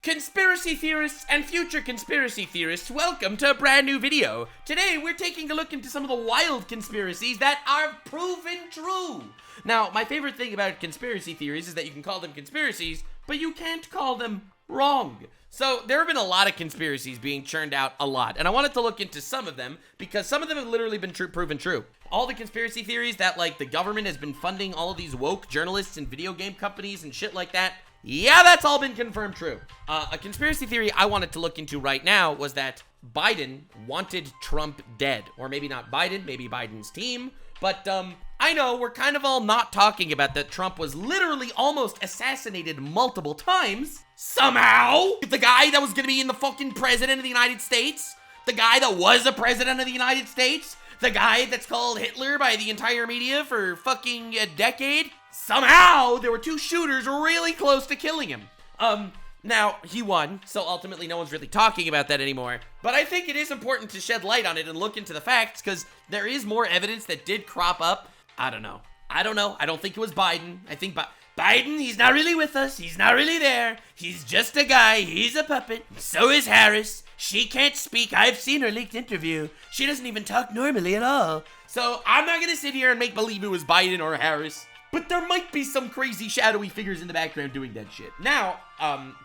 Conspiracy theorists and future conspiracy theorists, welcome to a brand new video. Today, we're taking a look into some of the wild conspiracies that are proven true. Now, my favorite thing about conspiracy theories is that you can call them conspiracies, but you can't call them wrong. So, there have been a lot of conspiracies being churned out a lot, and I wanted to look into some of them because some of them have literally been proven true. All the conspiracy theories that, like, the government has been funding all of these woke journalists and video game companies and shit like that, yeah, that's all been confirmed true. A conspiracy theory I wanted to look into right now was that Biden wanted Trump dead. Or maybe not Biden, maybe Biden's team. But, I know we're kind of all not talking about that Trump was literally almost assassinated multiple times. Somehow! The guy that was gonna be in the fucking president of the United States. The guy that was a president of the United States. The guy that's called Hitler by the entire media for fucking a decade. Somehow, there were two shooters really close to killing him. Now, he won, so ultimately no one's really talking about that anymore. But I think it is important to shed light on it and look into the facts, because there is more evidence that did crop up. I don't know. I don't think it was Biden. I think Biden, he's not really with us. He's not really there. He's just a guy. He's a puppet. So is Harris. She can't speak. I've seen her leaked interview. She doesn't even talk normally at all. So I'm not going to sit here and make believe it was Biden or Harris. But there might be some crazy shadowy figures in the background doing that shit. Now,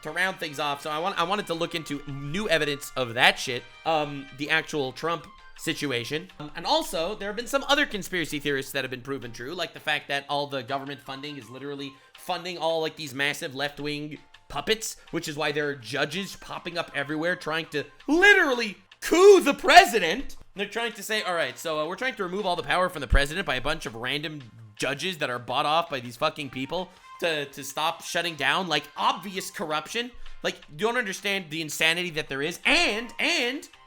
to round things off, so I wanted to look into new evidence of that shit, the actual Trump situation. And also, there have been some other conspiracy theorists that have been proven true, like the fact that all the government funding is literally funding all like these massive left-wing puppets, which is why there are judges popping up everywhere trying to literally coup the president. They're trying to say, all right, so we're trying to remove all the power from the president by a bunch of random judges that are bought off by these fucking people to stop shutting down, like, obvious corruption. Like, you don't understand the insanity that there is. And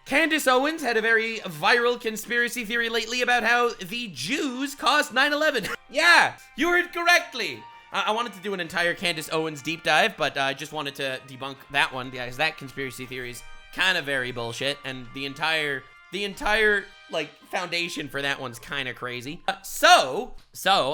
Candace Owens had a very viral conspiracy theory lately about how the Jews caused 9/11. Yeah, you heard correctly. I wanted to do an entire Candace Owens deep dive, but I just wanted to debunk that one, because that conspiracy theory is kind of very bullshit, and the entire like foundation for that one's kind of crazy. So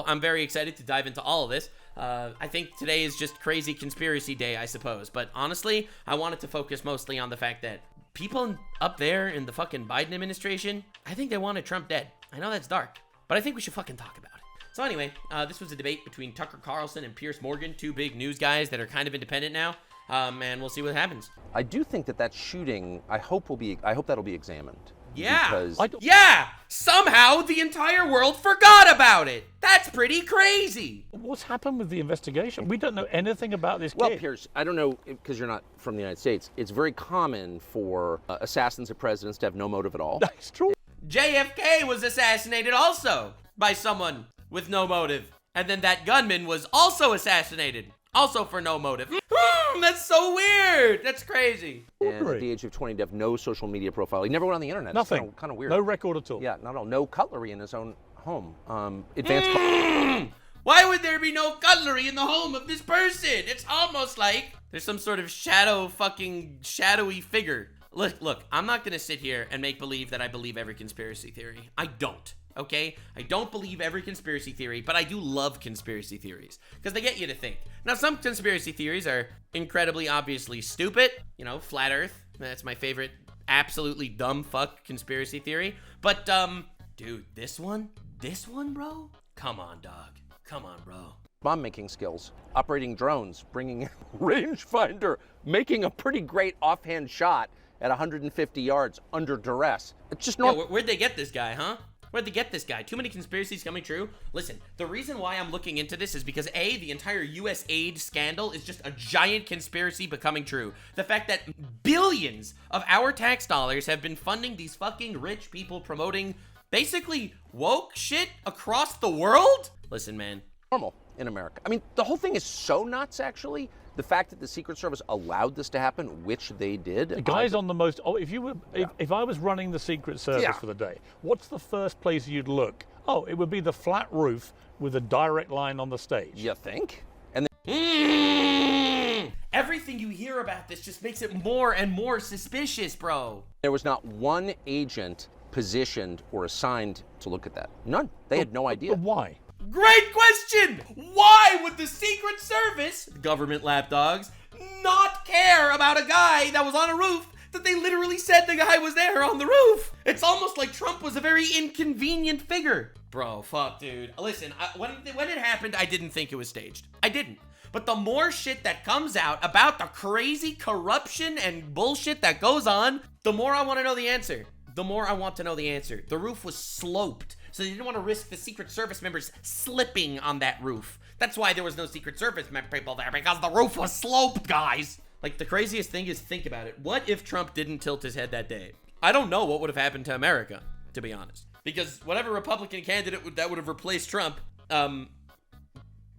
I'm very excited to dive into all of this. I think today is just crazy conspiracy day, I suppose. But honestly, I wanted to focus mostly on the fact that people up there in the fucking Biden administration, I think they wanted Trump dead. I know that's dark, but I think we should fucking talk about it. So anyway, this was a debate between Tucker Carlson and Piers Morgan, two big news guys that are kind of independent now. And we'll see what happens. I do think that shooting, I hope that'll be examined. Yeah. Yeah. Somehow the entire world forgot about it. That's pretty crazy. What's happened with the investigation? We don't know anything about this Well, kid. Piers, I don't know, because you're not from the United States. It's very common for assassins of presidents to have no motive at all. That's true. JFK was assassinated also by someone with no motive. And then that gunman was also assassinated, also for no motive. That's so weird. That's crazy. And at the age of 20 to have no social media profile. He never went on the internet. Nothing. It's kind of weird. No record at all. Yeah, not at all. No cutlery in his own home. Advanced. Why would there be no cutlery in the home of this person? It's almost like there's some sort of shadowy figure. Look, I'm not gonna sit here and make believe that I believe every conspiracy theory. I don't. Okay? I don't believe every conspiracy theory, but I do love conspiracy theories because they get you to think. Now, some conspiracy theories are incredibly obviously stupid. You know, flat earth. That's my favorite absolutely dumb fuck conspiracy theory. But, dude, this one, bro? Come on, dog. Come on, bro. Bomb making skills, operating drones, bringing rangefinder, making a pretty great offhand shot at 150 yards under duress. It's just normal. Yeah, where'd they get this guy, huh? Where'd they get this guy? Too many conspiracies coming true? Listen, the reason why I'm looking into this is because A, the entire USAID scandal is just a giant conspiracy becoming true. The fact that billions of our tax dollars have been funding these fucking rich people promoting basically woke shit across the world? Listen, man. Normal in America. I mean, the whole thing is so nuts, actually. The fact that the Secret Service allowed this to happen, which they did. The guy's on the most. Oh, if I was running the Secret Service for the day, what's the first place you'd look? Oh, it would be the flat roof with a direct line on the stage. You think? And then everything you hear about this just makes it more and more suspicious, bro. There was not one agent positioned or assigned to look at that. None. They had no idea. Why? Great question! Why would the Secret Service, government lapdogs, not care about a guy that was on a roof that they literally said the guy was there on the roof? It's almost like Trump was a very inconvenient figure. Bro, fuck, dude. Listen, when it happened, I didn't think it was staged. I didn't. But the more shit that comes out about the crazy corruption and bullshit that goes on, the more I want to know the answer. The more I want to know the answer. The roof was sloped, so they didn't want to risk the Secret Service members slipping on that roof. That's why there was no Secret Service people there, because the roof was sloped, guys. Like, the craziest thing is, think about it. What if Trump didn't tilt his head that day? I don't know what would have happened to America, to be honest. Because whatever Republican candidate that would have replaced Trump,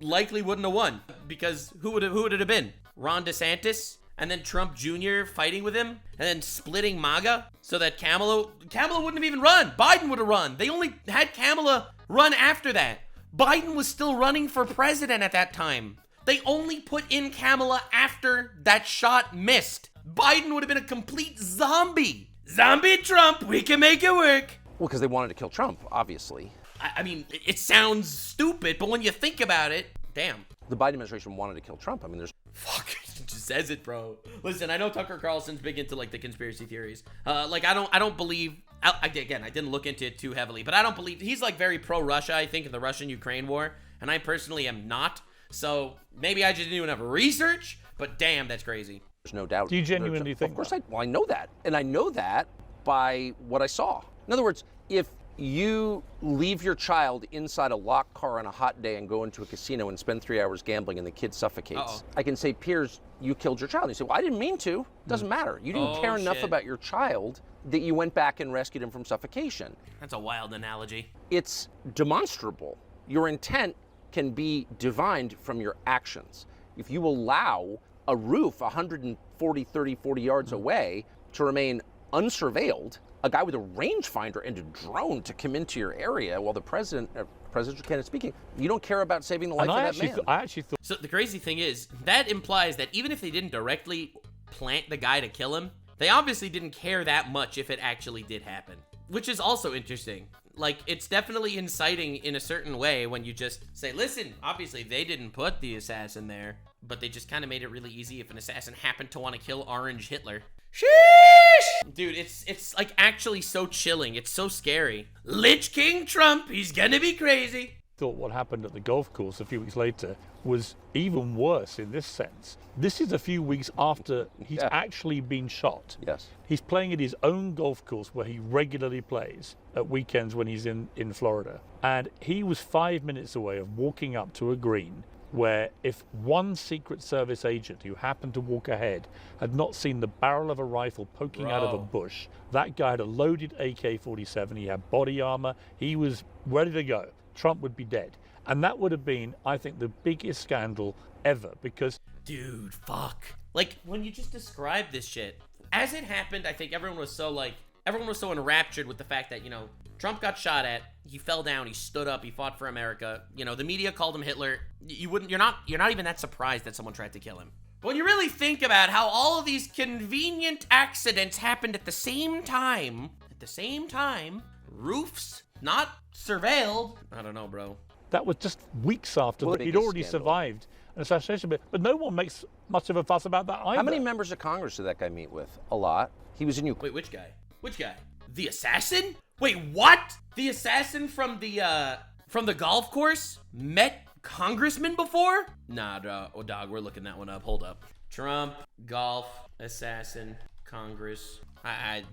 likely wouldn't have won. Because who would it have been? Ron DeSantis? And then Trump Jr. fighting with him? And then splitting MAGA? So that Kamala wouldn't have even run. Biden would have run. They only had Kamala run after that. Biden was still running for president at that time. They only put in Kamala after that shot missed. Biden would have been a complete zombie. Zombie Trump, we can make it work. Well, because they wanted to kill Trump, obviously. I mean, it sounds stupid, but when you think about it, damn. The Biden administration wanted to kill Trump. I mean, there's... Fuck, it just says it, bro. Listen, I know Tucker Carlson's big into, like, the conspiracy theories. Like, I don't believe... Again, I didn't look into it too heavily, but I don't believe... He's, like, very pro-Russia, I think, in the Russian-Ukraine war, and I personally am not. So, maybe I just didn't do enough research, but damn, that's crazy. There's no doubt. Do you genuinely think Of course I know that. And I know that by what I saw. In other words, if you leave your child inside a locked car on a hot day and go into a casino and spend 3 hours gambling and the kid suffocates, I can say, Piers, you killed your child. And you say, well, I didn't mean to. Doesn't matter. You didn't care enough about your child that you went back and rescued him from suffocation. That's a wild analogy. It's demonstrable. Your intent can be divined from your actions. If you allow a roof 40 yards away to remain unsurveilled, a guy with a rangefinder and a drone to come into your area while the presidential candidate speaking, you don't care about saving the life of that man. I actually thought... So the crazy thing is, that implies that even if they didn't directly plant the guy to kill him, they obviously didn't care that much if it actually did happen. Which is also interesting. Like, it's definitely inciting in a certain way when you just say, listen, obviously they didn't put the assassin there, but they just kind of made it really easy if an assassin happened to want to kill Orange Hitler. Sheesh! Dude, it's like actually so chilling. It's so scary. Lich King Trump, he's gonna be crazy. Thought what happened at the golf course a few weeks later was even worse in this sense. This is a few weeks after he's actually been shot. Yes. He's playing at his own golf course where he regularly plays at weekends when he's in Florida. And he was 5 minutes away of walking up to a green where if one Secret Service agent who happened to walk ahead had not seen the barrel of a rifle poking out of a bush, that guy had a loaded AK-47, he had body armor, he was ready to go. Trump would be dead. And that would have been, I think, the biggest scandal ever, because... Dude, fuck. Like, when you just describe this shit, as it happened, I think everyone was so enraptured with the fact that, you know, Trump got shot at, he fell down, he stood up, he fought for America. You know, the media called him Hitler. You're not even that surprised that someone tried to kill him. But when you really think about how all of these convenient accidents happened at the same time, roofs not surveilled. I don't know, bro. That was just weeks after that he'd already survived an assassination. But no one makes much of a fuss about that either. How many members of Congress did that guy meet with? A lot. He was in Ukraine. Wait, which guy? Which guy? The assassin? Wait, what? The assassin from the golf course met congressmen before? Nah, dog, we're looking that one up. Hold up. Trump, golf, assassin, Congress.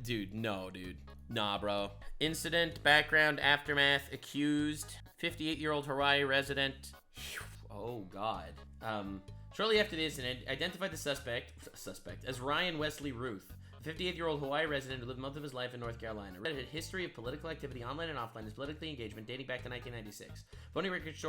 Dude, no, dude. Nah, bro. Incident, background, aftermath, accused, 58-year-old Hawaii resident. Oh, God. Shortly after this, identified the suspect as Ryan Wesley Ruth, a 58-year-old Hawaii resident who lived most of his life in North Carolina. Reddit had a history of political activity online and offline, his political engagement dating back to 1996. Voting records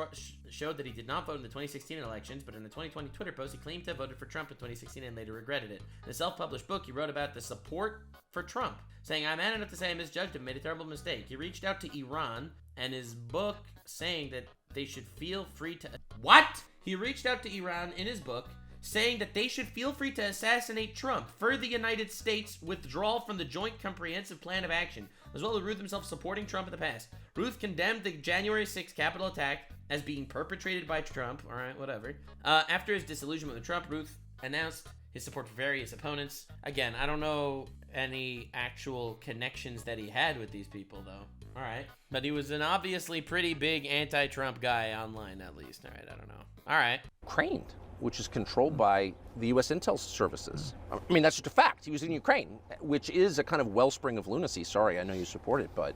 showed that he did not vote in the 2016 elections, but in a 2020 Twitter post, he claimed to have voted for Trump in 2016 and later regretted it. In a self-published book, he wrote about the support for Trump, saying, "I'm man enough to say I misjudged him, made a terrible mistake." He reached out to Iran, and his book saying that they should feel free to... What? He reached out to Iran in his book, saying that they should feel free to assassinate Trump for the United States withdrawal from the Joint Comprehensive Plan of Action, as well as Ruth himself supporting Trump in the past. Ruth condemned the January 6th Capitol attack as being perpetrated by Trump. All right, whatever. After his disillusionment with Trump, Ruth announced his support for various opponents. Again, I don't know any actual connections that he had with these people, though. All right. But he was an obviously pretty big anti-Trump guy online, at least. All right, I don't know. All right. Ukraine, which is controlled by the U.S. intel services. I mean, that's just a fact. He was in Ukraine, which is a kind of wellspring of lunacy. Sorry, I know you support it, but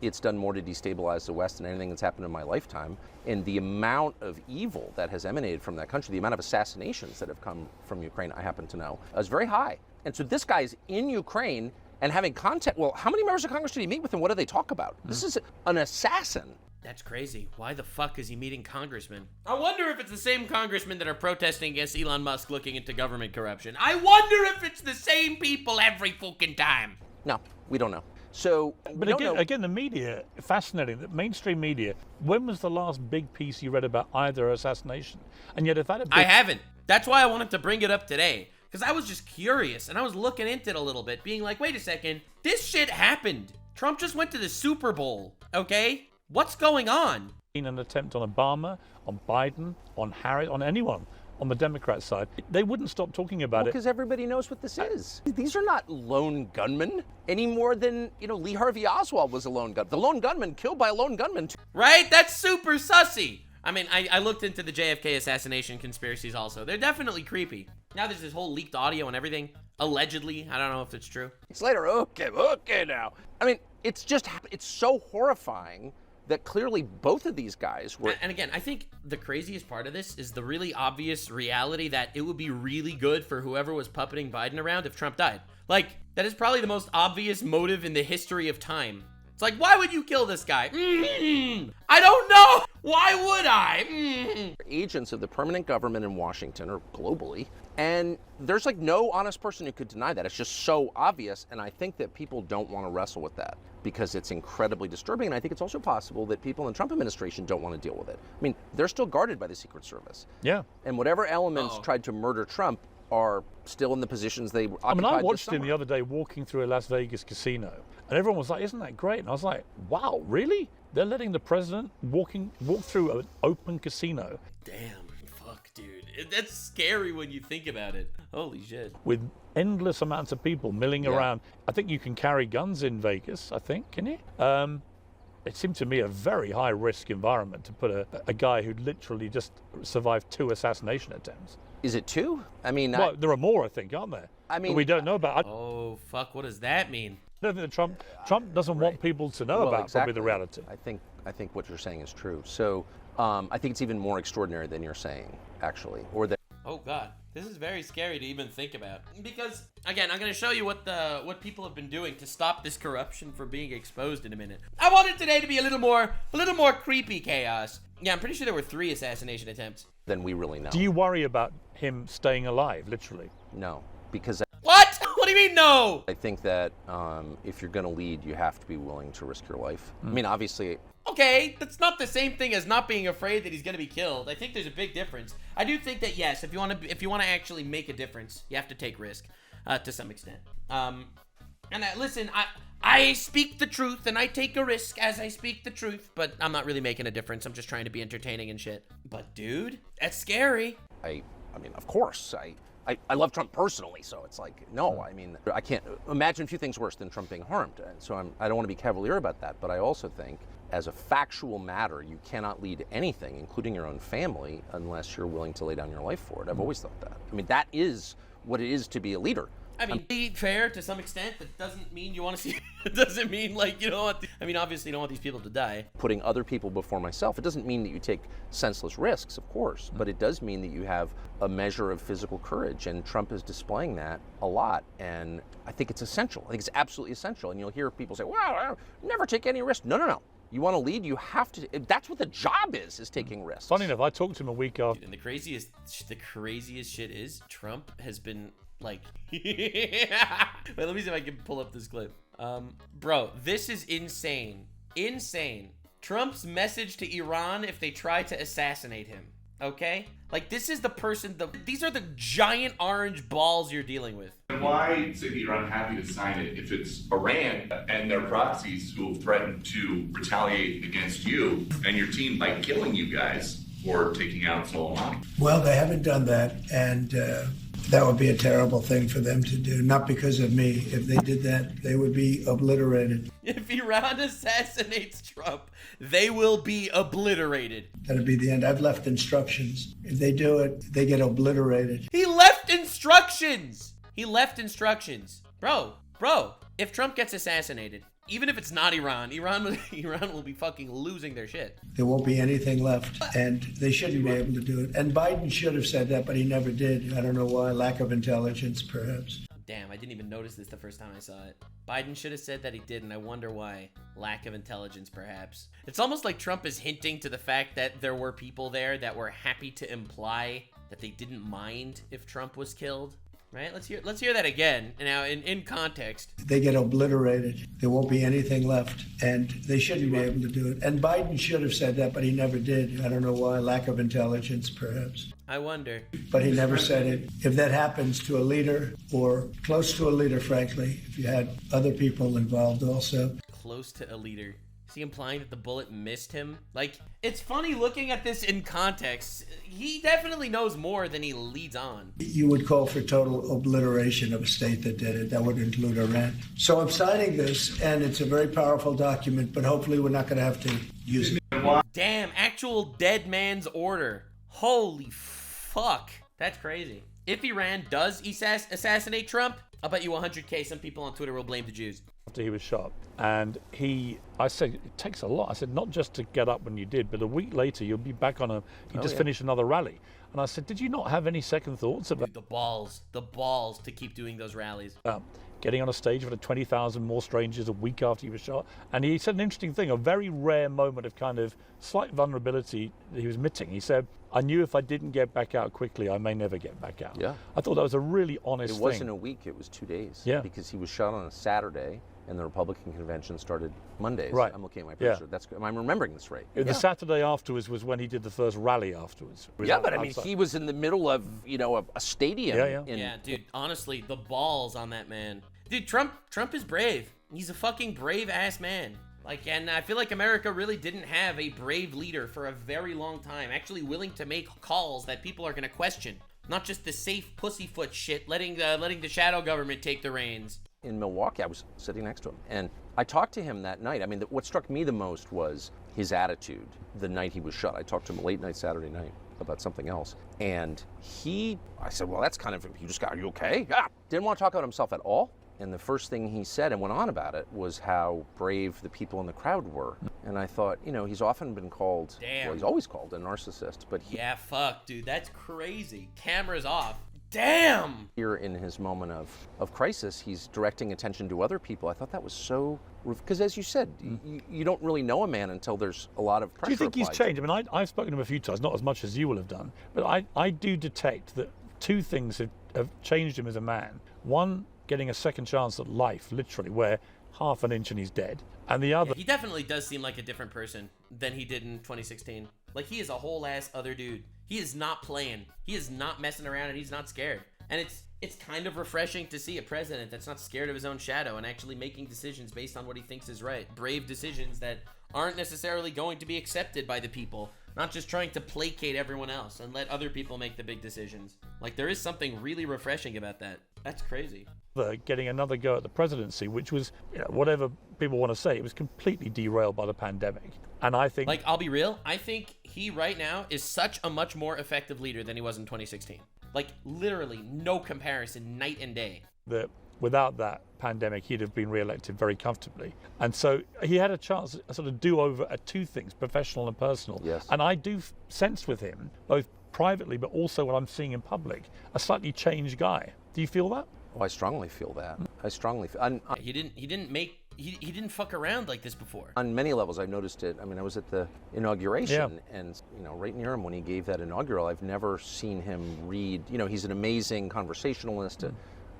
it's done more to destabilize the West than anything that's happened in my lifetime. And the amount of evil that has emanated from that country, the amount of assassinations that have come from Ukraine, I happen to know, is very high. And so this guy is in Ukraine and having contact. Well, how many members of Congress did he meet with and what do they talk about? This is an assassin. That's crazy. Why the fuck is he meeting congressmen? I wonder if it's the same congressmen that are protesting against Elon Musk looking into government corruption. I wonder if it's the same people every fucking time. No, we don't know. So, but again, the media, fascinating, the mainstream media, when was the last big piece you read about either assassination? And yet if that had been... I haven't. That's why I wanted to bring it up today. Because I was just curious, and I was looking into it a little bit, being like, wait a second, this shit happened. Trump just went to the Super Bowl, okay? What's going on? An attempt on Obama, on Biden, on Harris, on anyone on the Democrat side. They wouldn't stop talking about it. Because everybody knows what this is. These are not lone gunmen any more than, Lee Harvey Oswald was a lone gunman. The lone gunman killed by a lone gunman. Right? That's super sussy. I mean, I looked into the JFK assassination conspiracies also. They're definitely creepy. Now there's this whole leaked audio and everything. Allegedly. I don't know if it's true. It's later. Okay now. I mean, it's so horrifying that clearly both of these guys were... And again, I think the craziest part of this is the really obvious reality that it would be really good for whoever was puppeting Biden around if Trump died. Like, that is probably the most obvious motive in the history of time. It's like, why would you kill this guy? I don't know. Why would I? Agents of the permanent government in Washington or globally, and there's like no honest person who could deny that. It's just so obvious, and I think that people don't want to wrestle with that because it's incredibly disturbing, and I think it's also possible that people in the Trump administration don't want to deal with it. I mean, they're still guarded by the Secret Service. Yeah. And whatever elements tried to murder Trump are still in the positions they occupied. I mean, I watched him the other day walking through a Las Vegas casino, and everyone was like, isn't that great? And I was like, wow, really? They're letting the president walk through an open casino. Damn, fuck, dude. That's scary when you think about it. Holy shit. With endless amounts of people milling around. I think you can carry guns in Vegas, I think, can you? It seemed to me a very high-risk environment to put a guy who literally just survived 2 assassination attempts. Is it 2? I mean... Well, there are more, I think, aren't there? I mean... But we don't know about... Oh, fuck, what does that mean? I don't think that Trump doesn't want people to know about exactly. probably the reality. I think what you're saying is true. So I think it's even more extraordinary than you're saying, actually. Or that... Oh, God. This is very scary to even think about. Because, again, I'm going to show you what people have been doing to stop this corruption from being exposed in a minute. I wanted today to be a little more creepy chaos. Yeah, I'm pretty sure there were 3 assassination attempts. Then we really know. Do you worry about him staying alive, literally? No, because... What? What do you mean, no? I think that if you're going to lead, you have to be willing to risk your life. I mean, obviously... Okay, that's not the same thing as not being afraid that he's going to be killed. I think there's a big difference. I do think that, yes, if you want to actually make a difference, you have to take risk to some extent. Listen, I speak the truth and I take a risk as I speak the truth, but I'm not really making a difference. I'm just trying to be entertaining and shit. But dude, that's scary. I mean, of course, I love Trump personally, so it's like, no, I mean, I can't imagine a few things worse than Trump being harmed. And so I don't want to be cavalier about that, but I also think as a factual matter, you cannot lead anything, including your own family, unless you're willing to lay down your life for it. I've always thought that. I mean, that is what it is to be a leader. I mean, be fair to some extent. That doesn't mean you want to see. It doesn't mean like you don't want. I mean, obviously, you don't want these people to die. Putting other people before myself. It doesn't mean that you take senseless risks, of course, but it does mean that you have a measure of physical courage, and Trump is displaying that a lot. And I think it's essential. I think it's absolutely essential. And you'll hear people say, "Well, I'll never take any risk." No. You want to lead, you have to. That's what the job is taking risks. Funny enough, I talked to him a week after. And the craziest shit is Trump has been like, wait, let me see if I can pull up this clip. Bro, this is insane. Trump's message to Iran if they try to assassinate him. Okay? Like, this is the person, these are the giant orange balls you're dealing with. Why is Iran happy to sign it if it's Iran and their proxies who have threatened to retaliate against you and your team by killing you guys? for taking out Soleimani? Well, they haven't done that, and that would be a terrible thing for them to do. Not because of me. If they did that, they would be obliterated. If Iran assassinates Trump, they will be obliterated. That'd be the end. I've left instructions. If they do it, they get obliterated. He left instructions. He left instructions. Bro, if Trump gets assassinated, even if it's not Iran will be fucking losing their shit. There won't be anything left, and they shouldn't be able to do it. And Biden should have said that, but he never did. I don't know why. Lack of intelligence, perhaps. Damn, I didn't even notice this the first time I saw it. Biden should have said that he did, and I wonder why. Lack of intelligence, perhaps. It's almost like Trump is hinting to the fact that there were people there that were happy to imply that they didn't mind if Trump was killed. Right? Let's hear that again. Now, in context. They get obliterated. There won't be anything left, and they shouldn't be able to do it. And Biden should have said that, but he never did. I don't know why. Lack of intelligence, perhaps. I wonder. But he never said it. If that happens to a leader, or close to a leader, frankly, if you had other people involved also. Close to a leader. Is he implying that the bullet missed him? Like, it's funny looking at this in context. He definitely knows more than he leads on. You would call for total obliteration of a state that did it. That would include Iran. So I'm signing this, and it's a very powerful document, but hopefully we're not going to have to use it. Damn, actual dead man's order. Holy fuck. That's crazy. If Iran does assassinate Trump, I'll bet you 100K some people on Twitter will blame the Jews. After he was shot, and I said, it takes a lot. I said, not just to get up when you did, but a week later you'll be back on finished another rally. And I said, did you not have any second thoughts about the balls to keep doing those rallies? Getting on a stage with 20,000 more strangers a week after he was shot? And he said an interesting thing, a very rare moment of kind of slight vulnerability that he was admitting. He said, I knew if I didn't get back out quickly, I may never get back out. Yeah. I thought that was a really honest thing. It wasn't a week, it was 2 days. Yeah. Because he was shot on a Saturday, and the Republican convention started Mondays. Right. I'm looking at my picture. Yeah. I'm remembering this right. The Saturday afterwards was when he did the first rally afterwards. Yeah, but I mean, he was in the middle of, a stadium. Yeah, dude, honestly, the balls on that man. Dude, Trump is brave. He's a fucking brave-ass man. And I feel like America really didn't have a brave leader for a very long time, actually willing to make calls that people are going to question. Not just the safe pussyfoot shit, letting the shadow government take the reins. In Milwaukee, I was sitting next to him, and I talked to him that night. I mean, what struck me the most was his attitude the night he was shot. I talked to him late night Saturday night about something else, and I said, well, that's kind of, are you okay? Yeah. Didn't want to talk about himself at all. And the first thing he said and went on about it was how brave the people in the crowd were. And I thought, he's often been called, well, he's always called a narcissist, but yeah, fuck, dude, that's crazy. Cameras off. Damn! Here in his moment of crisis, he's directing attention to other people. I thought that was so, because as you said, you don't really know a man until there's a lot of pressure. Do you think he's changed? I mean, I've spoken to him a few times, not as much as you will have done, but I do detect that two things have changed him as a man. One, getting a second chance at life, literally, where half an inch and he's dead. And the other... Yeah, he definitely does seem like a different person than he did in 2016. Like, he is a whole ass other dude. He is not playing. He is not messing around, and he's not scared. And it's kind of refreshing to see a president that's not scared of his own shadow and actually making decisions based on what he thinks is right. Brave decisions that aren't necessarily going to be accepted by the people. Not just trying to placate everyone else and let other people make the big decisions. Like, there is something really refreshing about that. That's crazy. Getting another go at the presidency, which was, whatever people want to say, it was completely derailed by the pandemic. And I think... I'll be real. I think he right now is such a much more effective leader than he was in 2016. Literally no comparison, night and day. That without that pandemic, he'd have been re-elected very comfortably. And so he had a chance to sort of do over at two things, professional and personal. Yes. And I do sense with him, both privately but also what I'm seeing in public, a slightly changed guy. Do you feel that? Oh, I strongly feel that. I strongly feel. He didn't fuck around like this before. On many levels, I've noticed it. I mean, I was at the inauguration, and right near him when he gave that inaugural, I've never seen him read. He's an amazing conversationalist,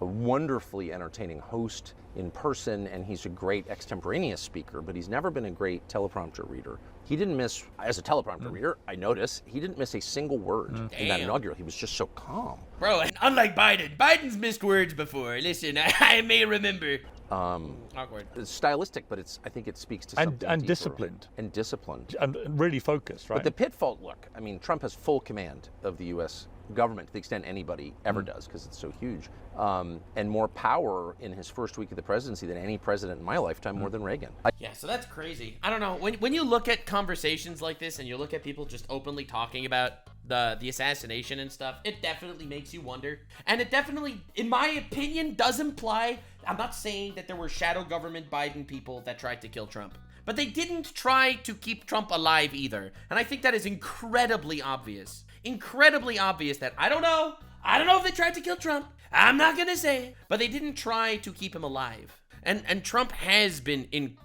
a wonderfully entertaining host in person, and he's a great extemporaneous speaker, but he's never been a great teleprompter reader. He didn't miss, as a teleprompter reader, I noticed, he didn't miss a single word in that inaugural. He was just so calm. Bro, unlike Biden's missed words before. Listen, I may remember. Awkward. It's stylistic, but I think it speaks to something and deeper. disciplined. And disciplined. And really focused, right? But the pitfall, look, I mean, Trump has full command of the U.S. government to the extent anybody ever does, because it's so huge, and more power in his first week of the presidency than any president in my lifetime, more than Reagan. Yeah, so that's crazy. I don't know. When you look at conversations like this and you look at people just openly talking about the assassination and stuff, it definitely makes you wonder. And it definitely, in my opinion, does imply, I'm not saying that there were shadow government Biden people that tried to kill Trump, but they didn't try to keep Trump alive either. And I think that is incredibly obvious. Incredibly obvious that I don't know if they tried to kill Trump. I'm not gonna say it, but they didn't try to keep him alive. And Trump has been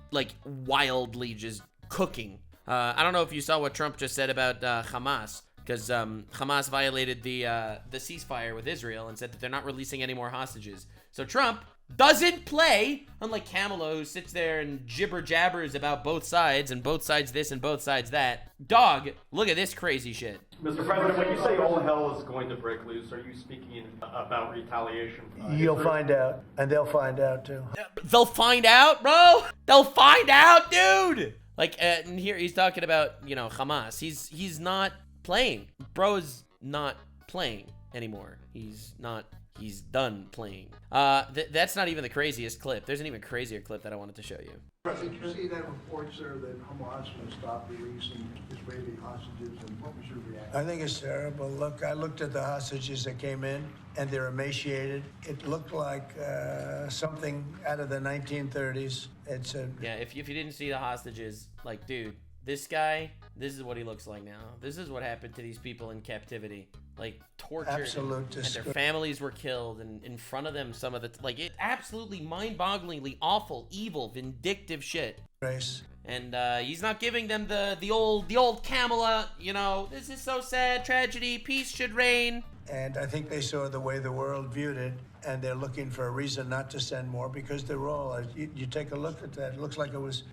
wildly just cooking. I don't know if you saw what Trump just said about Hamas, because Hamas violated the ceasefire with Israel and said that they're not releasing any more hostages. So Trump doesn't play, unlike Kamala, who sits there and jibber jabbers about both sides and both sides this and both sides that. Dog, look at this crazy shit. Mr. President, when you say all hell is going to break loose, are you speaking about retaliation? You'll find out, and they'll find out too. They'll find out, bro. They'll find out, dude. And here he's talking about, Hamas. He's not playing. Bro's not playing anymore. He's done playing. That's not even the craziest clip. There's an even crazier clip that I wanted to show you. Did you see that report, sir, that Hamas will stop releasing Israeli hostages, and what was your reaction? I think it's terrible. Look, I looked at the hostages that came in, and they're emaciated. It looked like something out of the 1930s. Yeah, if you didn't see the hostages, dude, this guy, this is what he looks like now. This is what happened to these people in captivity. Tortured. Absolute and their families were killed, and in front of them, some of the, it absolutely mind-bogglingly awful, evil, vindictive shit. Race. And he's not giving them the old Kamala, this is so sad, tragedy, peace should reign. And I think they saw the way the world viewed it, and they're looking for a reason not to send more, because they're all, you take a look at that, it looked like it was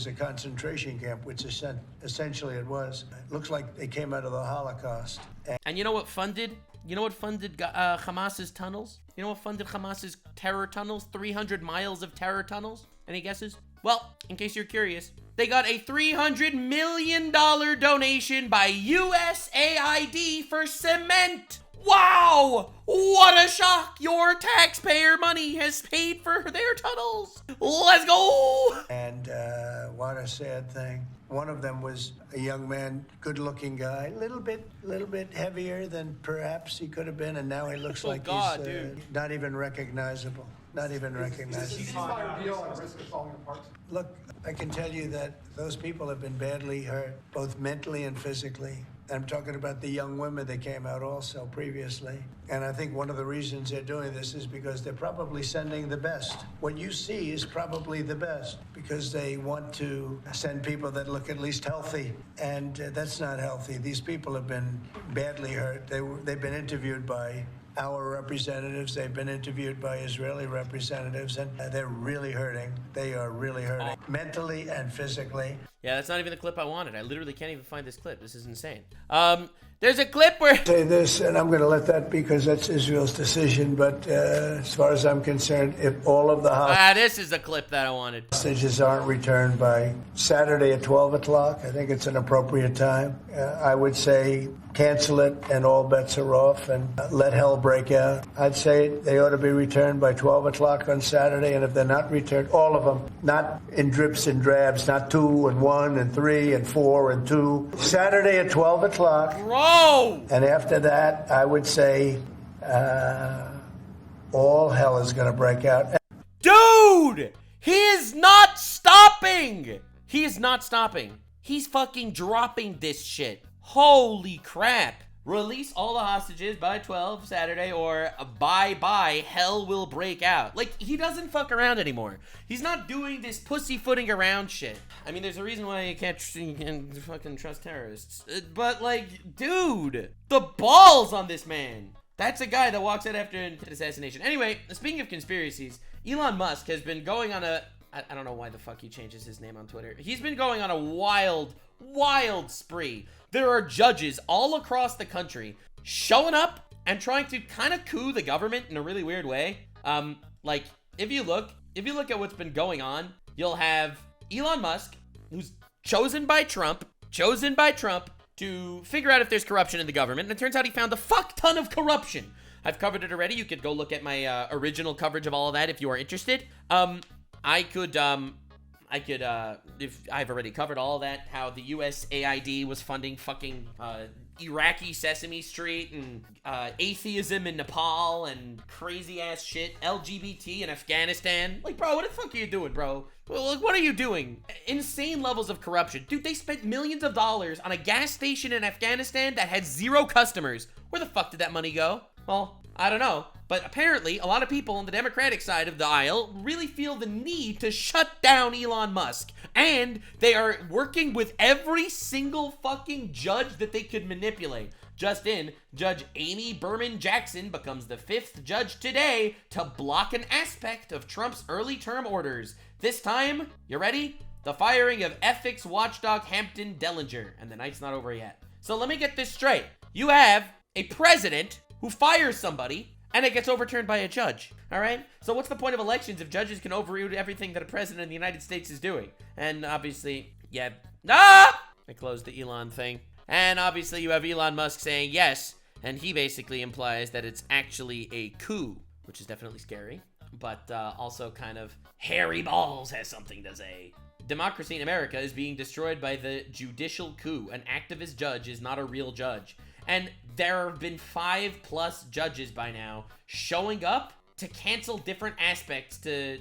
a concentration camp, which essentially it was. It looks like they came out of the Holocaust. And you know what funded Hamas's tunnels? You know what funded Hamas's terror tunnels? 300 miles of terror tunnels? Any guesses? Well, in case you're curious, they got a $300 million donation by USAID for cement. Wow! What a shock! Your taxpayer money has paid for their tunnels. Let's go! And what a sad thing. One of them was a young man, good-looking guy, a little bit heavier than perhaps he could have been, and now he looks like he's not even recognizable. Not even recognizable. Look, I can tell you that those people have been badly hurt, both mentally and physically. I'm talking about the young women that came out also previously. And I think one of the reasons they're doing this is because they're probably sending the best. What you see is probably the best, because they want to send people that look at least healthy. And that's not healthy. These people have been badly hurt. They've been interviewed by our representatives. They've been interviewed by Israeli representatives, and they're really hurting. They are really hurting, mentally and physically. Yeah, that's not even the clip I wanted. I literally can't even find this clip. This is insane. There's a clip where... Say this, and I'm going to let that because that's Israel's decision, but as far as I'm concerned, if all of the this is the clip that I wanted. hostages aren't returned by Saturday at 12 o'clock, I think it's an appropriate time. I would say cancel it and all bets are off and let hell break out. I'd say they ought to be returned by 12 o'clock on Saturday, and if they're not returned, all of them, not in drips and drabs, not 2 and 1 and 3 and 4 and 2. Saturday at 12 o'clock. Bro! And after that, I would say all hell is going to break out. Dude! He is not stopping! He is not stopping. He's fucking dropping this shit. Holy crap. Release all the hostages by 12 Saturday, or bye-bye, hell will break out. He doesn't fuck around anymore. He's not doing this pussyfooting around shit. I mean, there's a reason why you can't fucking trust terrorists. But, dude, the balls on this man. That's a guy that walks out after an assassination. Anyway, speaking of conspiracies, Elon Musk has been going on a... I don't know why the fuck he changes his name on Twitter. He's been going on a wild spree. There are judges all across the country showing up and trying to kind of coup the government in a really weird way. Like, if you look at what's been going on, you'll have Elon Musk, who's chosen by Trump to figure out if there's corruption in the government, and it turns out he found a fuck ton of corruption. I've covered it already. You could go look at my original coverage of all of that if you are interested. I could, if I've already covered all of that, how the USAID was funding fucking Iraqi Sesame Street and atheism in Nepal and crazy ass shit, LGBT in Afghanistan. Like, bro, what the fuck are you doing, bro? Well, like, what are you doing? Insane levels of corruption. Dude, they spent millions of dollars on a gas station in Afghanistan that had 0 customers. Where the fuck did that money go? Well, I don't know. But apparently, a lot of people on the Democratic side of the aisle really feel the need to shut down Elon Musk. And they are working with every single fucking judge that they could manipulate. Just in, Judge Amy Berman Jackson becomes the 5th judge today to block an aspect of Trump's early term orders. This time, you ready? The firing of ethics watchdog Hampton Dellinger. And the night's not over yet. So let me get this straight. You have a president who fires somebody, and it gets overturned by a judge, all right? So what's the point of elections if judges can overrule everything that a president of the United States is doing? And obviously, yeah, I closed the Elon thing. And obviously you have Elon Musk saying yes, and he basically implies that it's actually a coup, which is definitely scary, but also kind of hairy balls has something to say. Democracy in America is being destroyed by the judicial coup. An activist judge is not a real judge. And there have been 5+ judges by now showing up to cancel different aspects to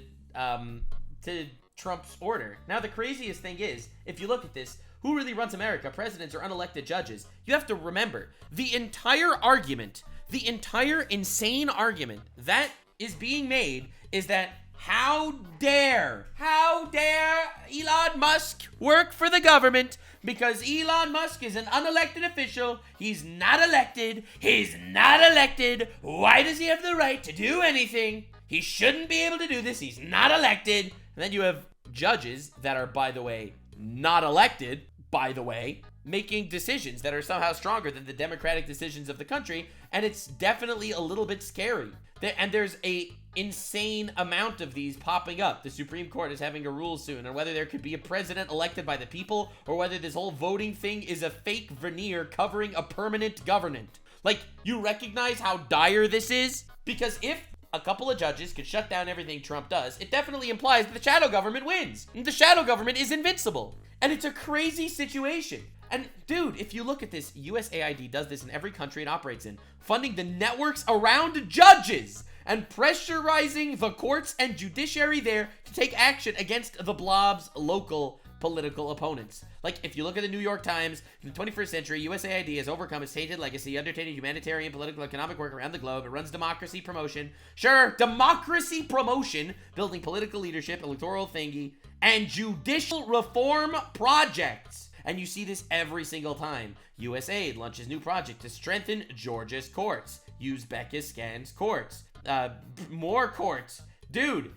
Trump's order. Now, the craziest thing is, if you look at this, who really runs America? Presidents or unelected judges? You have to remember, the entire insane argument that is being made is that how dare Elon Musk work for the government because Elon Musk is an unelected official. He's not elected. Why does he have the right to do anything? He shouldn't be able to do this. He's not elected. And then you have judges that are, by the way, not elected, making decisions that are somehow stronger than the democratic decisions of the country. And it's definitely a little bit scary. And there's a insane amount of these popping up. The Supreme Court is having a rule soon on whether there could be a president elected by the people or whether this whole voting thing is a fake veneer covering a permanent government. Like, you recognize how dire this is? Because if a couple of judges could shut down everything Trump does, it definitely implies that the shadow government wins. And the shadow government is invincible. And it's a crazy situation. And dude, if you look at this, USAID does this in every country it operates in, funding the networks around judges and pressurizing the courts and judiciary there to take action against the blob's local political opponents. Like, if you look at the New York Times, in the 21st century, USAID has overcome its tainted legacy, undertaking humanitarian, political, economic work around the globe. It runs democracy promotion. Sure, democracy promotion, building political leadership, electoral thingy, and judicial reform projects. And you see this every single time. USAID launches new project to strengthen Georgia's courts. Uzbekistan's courts. More courts. Dude,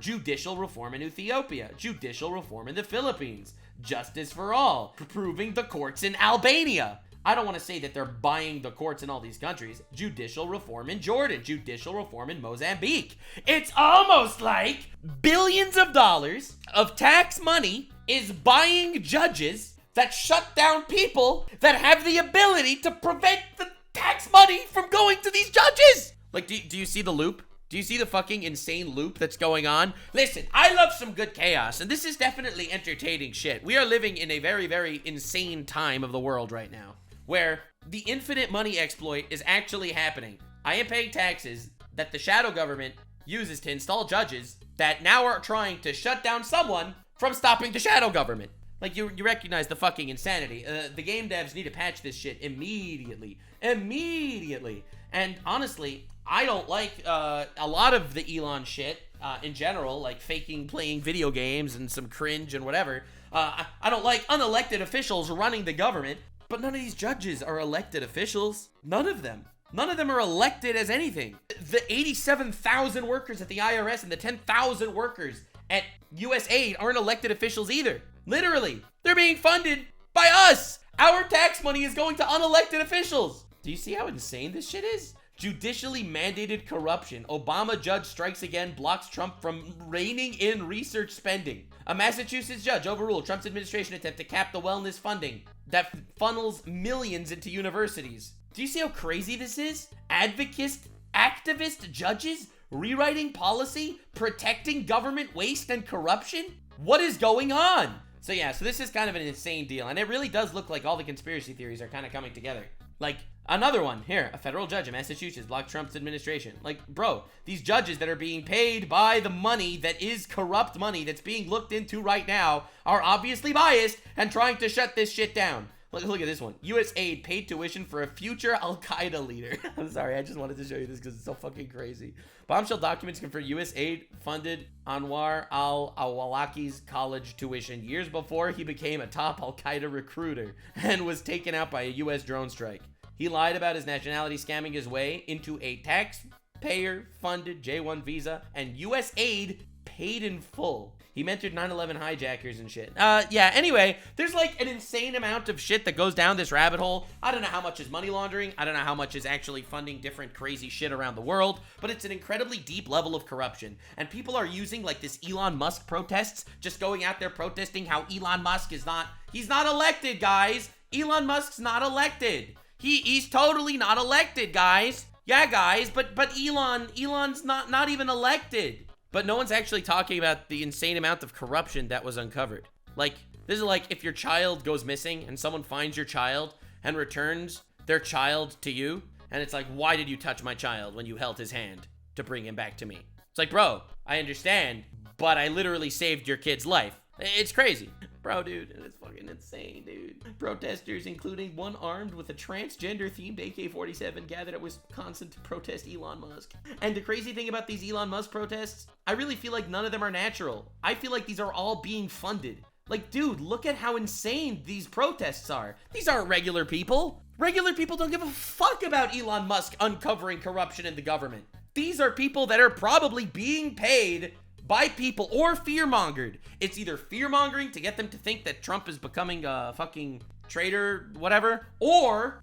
judicial reform in Ethiopia. Judicial reform in the Philippines. Justice for all. Improving the courts in Albania. I don't want to say that they're buying the courts in all these countries. Judicial reform in Jordan. Judicial reform in Mozambique. It's almost like billions of dollars of tax money is buying judges that shut down people that have the ability to prevent the tax money from going to these judges. Like, do you see the loop? Do you see the fucking insane loop that's going on? Listen, I love some good chaos, and this is definitely entertaining shit. We are living in a very, very insane time of the world right now, where the infinite money exploit is actually happening. I am paying taxes that the shadow government uses to install judges that now are trying to shut down someone from stopping the shadow government. Like, you recognize the fucking insanity. The game devs need to patch this shit immediately. And honestly, I don't like a lot of the Elon shit in general, like playing video games and some cringe and whatever. I don't like unelected officials running the government, but none of these judges are elected officials. None of them. None of them are elected as anything. The 87,000 workers at the IRS and the 10,000 workers at USAID aren't elected officials either. Literally, they're being funded by us. Our tax money is going to unelected officials. Do you see how insane this shit is? Judicially mandated corruption. Obama judge strikes again, blocks Trump from reining in research spending. A Massachusetts judge overruled Trump's administration attempt to cap the wellness funding that funnels millions into universities. Do you see how crazy this is? Activist judges rewriting policy, protecting government waste and corruption? What is going on? So yeah, so this is kind of an insane deal, and it really does look like all the conspiracy theories are kind of coming together. Like, another one here, a federal judge in Massachusetts blocked Trump's administration. Like, bro, these judges that are being paid by the money that is corrupt money that's being looked into right now are obviously biased and trying to shut this shit down. Look at this one. USAID paid tuition for a future Al-Qaeda leader. I'm sorry, I just wanted to show you this because it's so fucking crazy. Bombshell documents confirm USAID funded Anwar al-Awlaki's college tuition years before he became a top Al-Qaeda recruiter and was taken out by a US drone strike. He lied about his nationality, scamming his way into a taxpayer-funded J-1 visa, and USAID paid in full. He mentored 9/11 hijackers and shit. Yeah, anyway, there's like an insane amount of shit that goes down this rabbit hole. I don't know how much is money laundering. I don't know how much is actually funding different crazy shit around the world, but it's an incredibly deep level of corruption. And people are using like this Elon Musk protests, just going out there protesting how Elon Musk is he's not elected, guys. Elon Musk's not elected. He's totally not elected, guys. Yeah, guys, but Elon's not even elected. But no one's actually talking about the insane amount of corruption that was uncovered. Like, this is like if your child goes missing and someone finds your child and returns their child to you, and it's like, why did you touch my child when you held his hand to bring him back to me? It's like, bro, I understand, but I literally saved your kid's life. It's crazy. Bro, dude, it's fucking insane, dude. Protesters, including one armed with a transgender-themed AK-47, gathered at Wisconsin to protest Elon Musk. And the crazy thing about these Elon Musk protests, I really feel like none of them are natural. I feel like these are all being funded. Like, dude, look at how insane these protests are. These aren't regular people. Regular people don't give a fuck about Elon Musk uncovering corruption in the government. These are people that are probably being paid by people or fear-mongered. It's either fear-mongering to get them to think that Trump is becoming a fucking traitor, whatever, or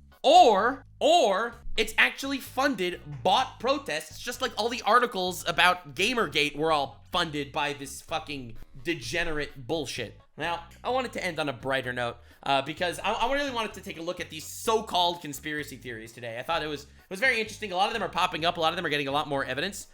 it's actually funded, bought protests, just like all the articles about Gamergate were all funded by this fucking degenerate bullshit. Now, I wanted to end on a brighter note because I really wanted to take a look at these so-called conspiracy theories today. I thought it was very interesting. A lot of them are popping up. A lot of them are getting a lot more evidence.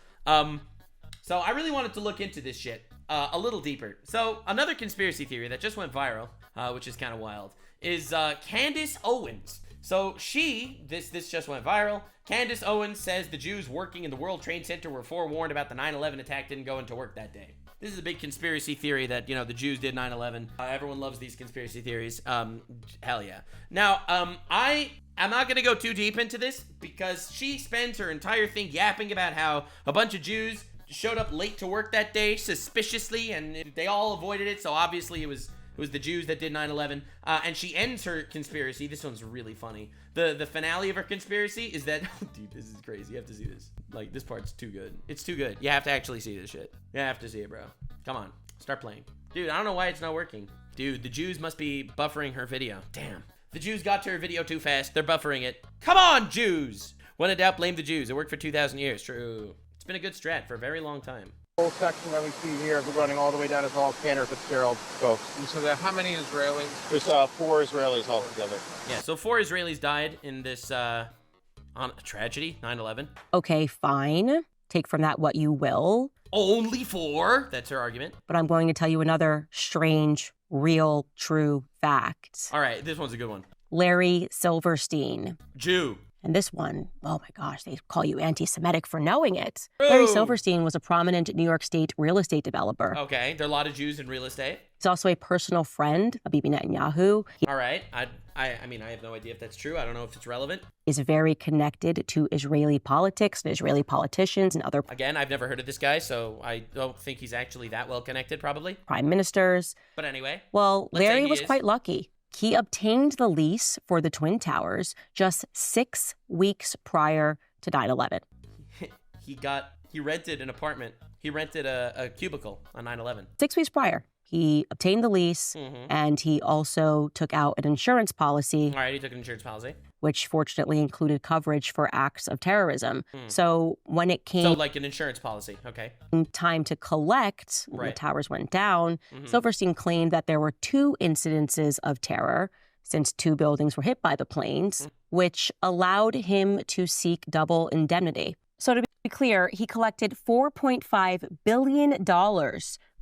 So I really wanted to look into this shit a little deeper. So another conspiracy theory that just went viral, which is kind of wild, is Candace Owens. So this just went viral. Candace Owens says the Jews working in the World Trade Center were forewarned about the 9/11 attack, didn't go into work that day. This is a big conspiracy theory that, you know, the Jews did 9/11. Everyone loves these conspiracy theories. Hell yeah. Now, I'm not going to go too deep into this because she spends her entire thing yapping about how a bunch of Jews showed up late to work that day suspiciously, and they all avoided it, so obviously it was the Jews that did 9/11. And she ends her conspiracy. This one's really funny. The finale of her conspiracy is that, oh, dude, this is crazy. You have to see this. Like, this part's too good. It's too good. You have to actually see this shit. You have to see it, bro. Come on, start playing. Dude, I don't know why it's not working. Dude, the Jews must be buffering her video. Damn. The Jews got to her video too fast. They're buffering it. Come on, Jews! When in doubt, blame the Jews. It worked for 2,000 years. True. It's been a good strat for a very long time. Whole section that we see here, we're running all the way down to all Cantor Fitzgerald folks. And so there, how many Israelis? There's 4 Israelis altogether. Yeah, so 4 Israelis died in this on a tragedy, 9/11. Okay, fine. Take from that what you will. Only 4? That's her argument. But I'm going to tell you another strange, real, true fact. All right, this one's a good one. Larry Silverstein. Jew. And this one, oh my gosh, they call you anti-Semitic for knowing it. Ooh. Larry Silverstein was a prominent New York State real estate developer. Okay, there are a lot of Jews in real estate. He's also a personal friend of Bibi Netanyahu. All right, I mean, I have no idea if that's true. I don't know if it's relevant. Is very connected to Israeli politics and Israeli politicians and other... Again, I've never heard of this guy, so I don't think he's actually that well connected, probably. Prime ministers. But anyway. Well, Larry was quite lucky. He obtained the lease for the Twin Towers just 6 weeks prior to 9/11. He rented an apartment. He rented a cubicle on 9/11. 6 weeks prior, he obtained the lease, and he also took out an insurance policy. All right, he took an insurance policy, which fortunately included coverage for acts of terrorism. So when it came... So like an insurance policy, okay. Time to collect, when the towers went down, Silverstein claimed that there were 2 incidences of terror, since 2 buildings were hit by the planes, which allowed him to seek double indemnity. So to be clear, he collected $4.5 billion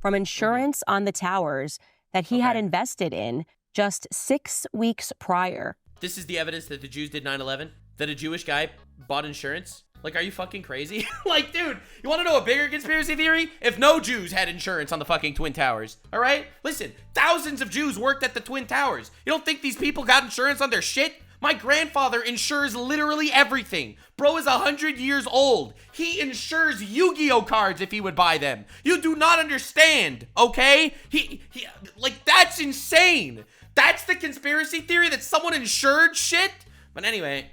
from insurance on the towers that he had invested in just 6 weeks prior. This is the evidence that the Jews did 9/11? That a Jewish guy bought insurance? Like, are you fucking crazy? Like, dude, you want to know a bigger conspiracy theory? If no Jews had insurance on the fucking Twin Towers, all right? Listen, thousands of Jews worked at the Twin Towers. You don't think these people got insurance on their shit? My grandfather insures literally everything. Bro is 100 years old. He insures Yu-Gi-Oh cards if he would buy them. You do not understand, okay? He like, that's insane. That's the conspiracy theory, that someone insured shit? But anyway,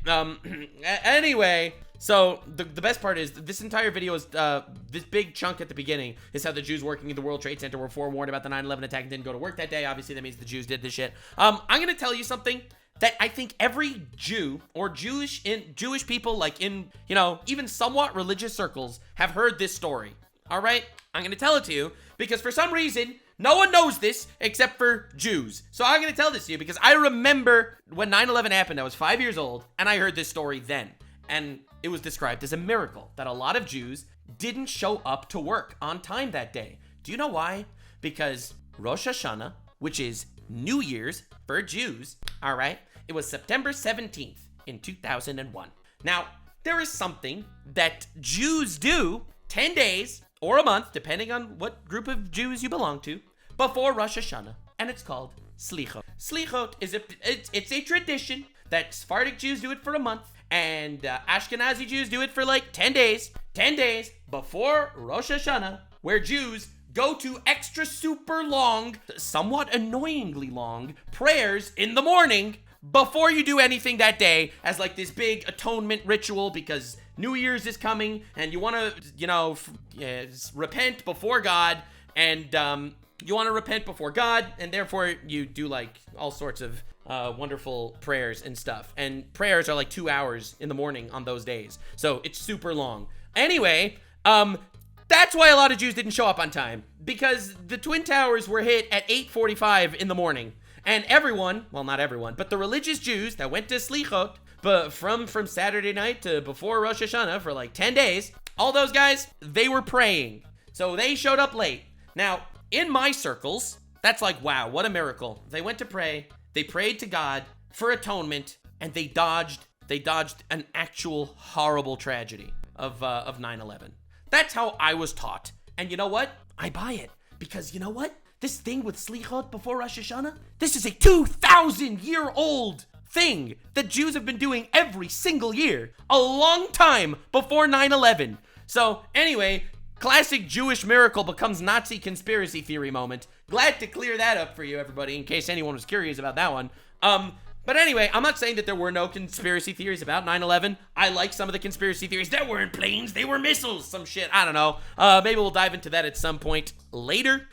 so the best part is this entire video is, this big chunk at the beginning is how the Jews working in the World Trade Center were forewarned about the 9/11 attack and didn't go to work that day. Obviously, that means the Jews did this shit. I'm gonna tell you something that I think every Jew or Jewish people, like in, you know, even somewhat religious circles, have heard this story. All right, I'm gonna tell it to you because for some reason no one knows this except for Jews. So I'm gonna tell this to you because I remember when 9/11 happened. I was 5 years old and I heard this story then, and it was described as a miracle that a lot of Jews didn't show up to work on time that day. Do you know why? Because Rosh Hashanah, which is New Year's for Jews, all right, it was September 17th in 2001. Now, there is something that Jews do 10 days or a month, depending on what group of Jews you belong to, before Rosh Hashanah, and it's called Slichot. Slichot is it's a tradition that Sephardic Jews do it for a month, and Ashkenazi Jews do it for like 10 days. 10 days before Rosh Hashanah, where Jews go to extra super long, somewhat annoyingly long, prayers in the morning before you do anything that day as like this big atonement ritual because New Year's is coming and you want to, you know, repent before God, and you want to repent before God, and therefore you do like all sorts of wonderful prayers and stuff. And prayers are like 2 hours in the morning on those days. So it's super long. Anyway, that's why a lot of Jews didn't show up on time, because the Twin Towers were hit at 8:45 in the morning. And everyone, well, not everyone, but the religious Jews that went to Slichot, but from Saturday night to before Rosh Hashanah for like 10 days, all those guys, they were praying. So they showed up late. Now, in my circles, that's like, wow, what a miracle. They went to pray, they prayed to God for atonement, and they dodged an actual horrible tragedy of 9/11. That's how I was taught. And you know what? I buy it. Because you know what? This thing with Slichot before Rosh Hashanah, this is a 2,000-year-old thing that Jews have been doing every single year, a long time before 9/11. So anyway, classic Jewish miracle becomes Nazi conspiracy theory moment. Glad to clear that up for you, everybody, in case anyone was curious about that one. But anyway, I'm not saying that there were no conspiracy theories about 9/11. I like some of the conspiracy theories. There weren't planes, they were missiles, some shit. I don't know. Maybe we'll dive into that at some point later.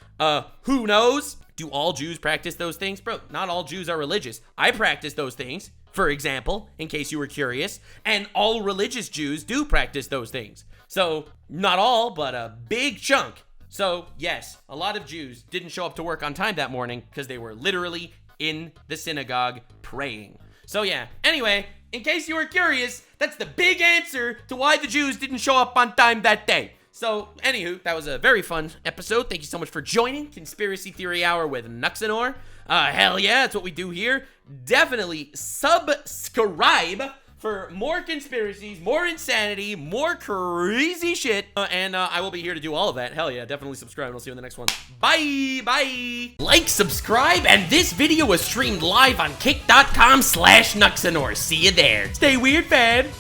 Who knows? Do all Jews practice those things? Bro, not all Jews are religious. I practice those things, for example, in case you were curious. And all religious Jews do practice those things. So, not all, but a big chunk. So, yes, a lot of Jews didn't show up to work on time that morning because they were literally in the synagogue praying. So yeah, anyway, in case you were curious, that's the big answer to why the Jews didn't show up on time that day. So, anywho, that was a very fun episode. Thank you so much for joining Conspiracy Theory Hour with Nuxanor. Hell yeah, that's what we do here. Definitely subscribe for more conspiracies, more insanity, more crazy shit. And I will be here to do all of that. Hell yeah, definitely subscribe, and I'll see you in the next one. Bye, bye. Like, subscribe, and this video was streamed live on kick.com/Nuxanor. See you there. Stay weird, fam.